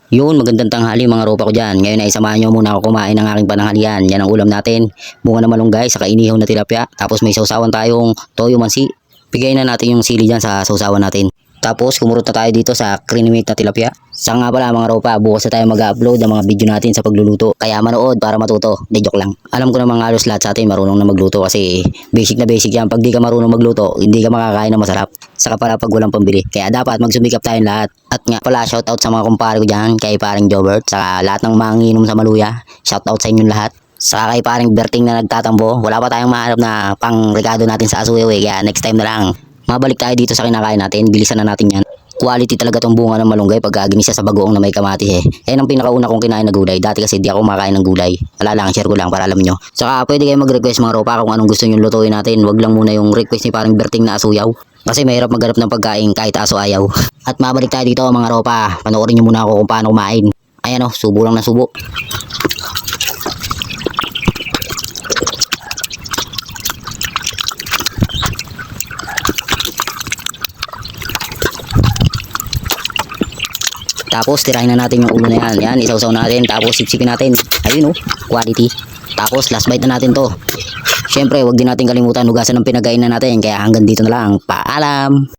Yun, magandang tanghali mga ropa ko dyan. Ngayon ay samahan nyo muna ako kumain ng aking pananghalian. Yan ang ulam natin. Bunga na malunggay, saka inihaw na tilapia. Tapos may sausawan tayong toyo mansi. Bigay na natin yung sili dyan sa sausawan natin. Tapos kumurot na tayo dito sa creamy meat na tilapia. Sa nga pala mga ropa, bukas na tayo mag-upload ng mga video natin sa pagluluto. Kaya manood para matuto. Di joke lang. Alam ko namang halos lahat sa atin marunong na magluto kasi basic na basic yan. Pag di ka marunong magluto, hindi ka makakain ng masarap. Saka pala pag walang pambili. Kaya dapat magsumikap tayong lahat. At nga pala shoutout sa mga kumpare ko dyan. Kay paring Jobert. Saka lahat ng manginginom sa Maluya. Shoutout sa inyong lahat. Saka kay paring Berting na nagtatambo. Wala pa tayong mahanap na pang regado natin sa Asuewe. Kaya next time na lang. Mabalik tayo dito sa kinakain natin. Bilisan na natin yan. Quality talaga tong bunga ng malunggay pag ginisa sa bagoong na may kamatis eh. Yan ang pinakauna kong kinain na gulay. Dati kasi di ako makain ng gulay. Wala lang, share ko lang para alam nyo. Saka pwede kayo mag-request mga ropa kung anong gusto nyo lutuin natin. Wag lang muna yung request ni parang Berting na asuyaw. Kasi mahirap maghanap ng pagkain kahit aso ayaw. At mabalik tayo dito mga ropa. Panoorin nyo muna ako kung paano kumain. Ayan o, subo lang na subo. Tapos tirahin na natin yung ulo na yan. Yan, isawsaw natin. Tapos sipsipin natin. Ayun quality. Tapos last bite na natin to. Syempre, wag din natin kalimutan hugasan ng pinagkainan natin. Kaya hanggang dito na lang. Paalam!